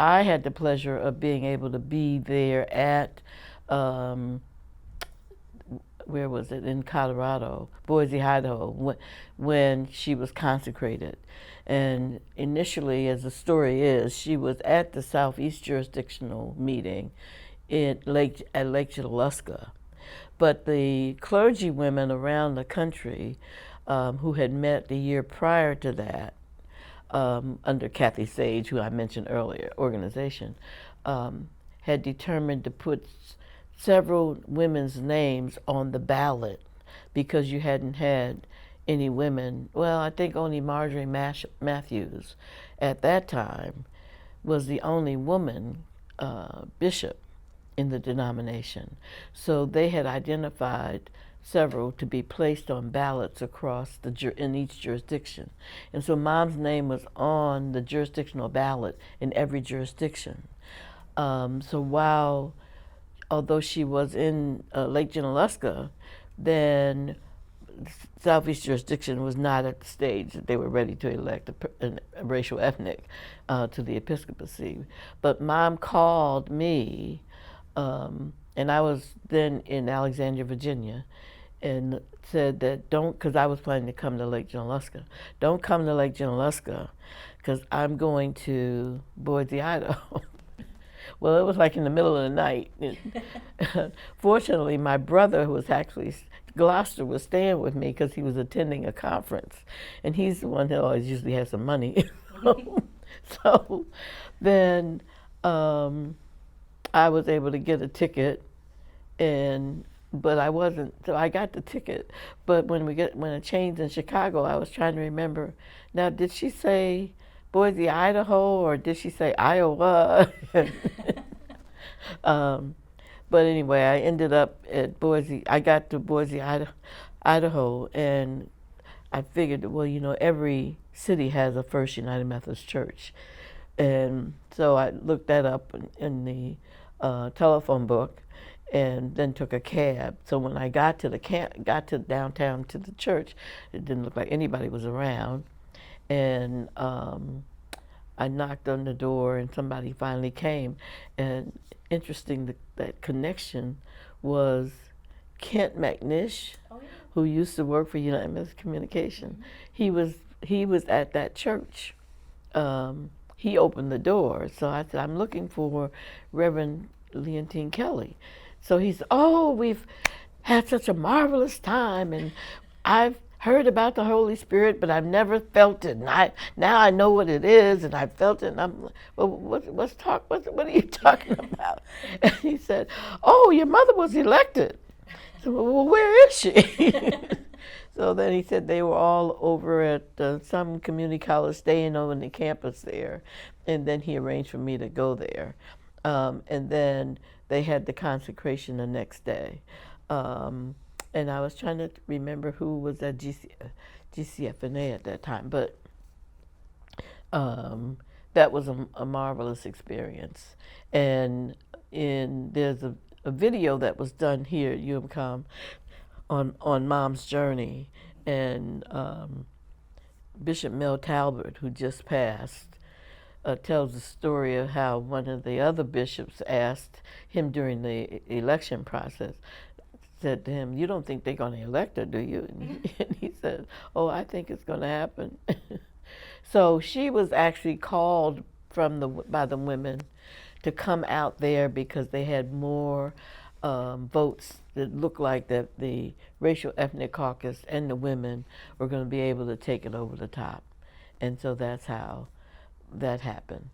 I had the pleasure of being able to be there at, where was it, in Colorado, Boise, Idaho, when she was consecrated. And initially, as the story is, she was at the Southeast Jurisdictional meeting at Lake Junaluska. But the clergy women around the country who had met the year prior to that, under Kathy Sage, who I mentioned earlier, organization, had determined to put several women's names on the ballot because you hadn't had any women. Well, I think only Marjorie Matthews at that time was the only woman bishop in the denomination. So they had identified several to be placed on ballots across in each jurisdiction. And so Mom's name was on the jurisdictional ballot in every jurisdiction. So although she was in Lake Junaluska, then Southeast jurisdiction was not at the stage that they were ready to elect a racial ethnic to the episcopacy. But Mom called me, and I was then in Alexandria, Virginia, and said that because I was planning to come to Lake Junaluska, don't come to Lake Junaluska because I'm going to Boise, Idaho. Well, it was like in the middle of the night. Fortunately, my brother, who was actually Gloucester, was staying with me because he was attending a conference, and he's the one that always usually has some money. So then I was able to get a ticket, but I wasn't. So I got the ticket, but when it changed in Chicago, I was trying to remember. Now, did she say Boise, Idaho, or did she say Iowa? But anyway, I ended up at Boise. I got to Boise, Idaho, and I figured, well, every city has a First United Methodist Church. And so I looked that up in the telephone book and then took a cab. So when I got to downtown to the church, it didn't look like anybody was around. And I knocked on the door, and somebody finally came. And interesting, that connection was Kent McNish, who used to work for United Methodist Communication. Mm-hmm. He was at that church. He opened the door. So I said, I'm looking for Reverend Leontine Kelly. So he said, oh, we've had such a marvelous time, and I've heard about the Holy Spirit, but I've never felt it. And now I know what it is, and I felt it. And I'm like, well, what are you talking about? And he said, oh, your mother was elected. So, well, where is she? So then he said they were all over at some community college, staying on the campus there. And then he arranged for me to go there. And then they had the consecration the next day. And I was trying to remember who was at GCFNA at that time, but that was a marvelous experience. And there's a video that was done here at UMCOM on Mom's journey, and Bishop Mel Talbot, who just passed, tells the story of how one of the other bishops asked him during the election process, said to him, you don't think they're going to elect her, do you? And he said, oh, I think it's going to happen. So she was actually called by the women to come out there because they had more votes that looked like that the racial ethnic caucus and the women were going to be able to take it over the top. And so that's how that happened.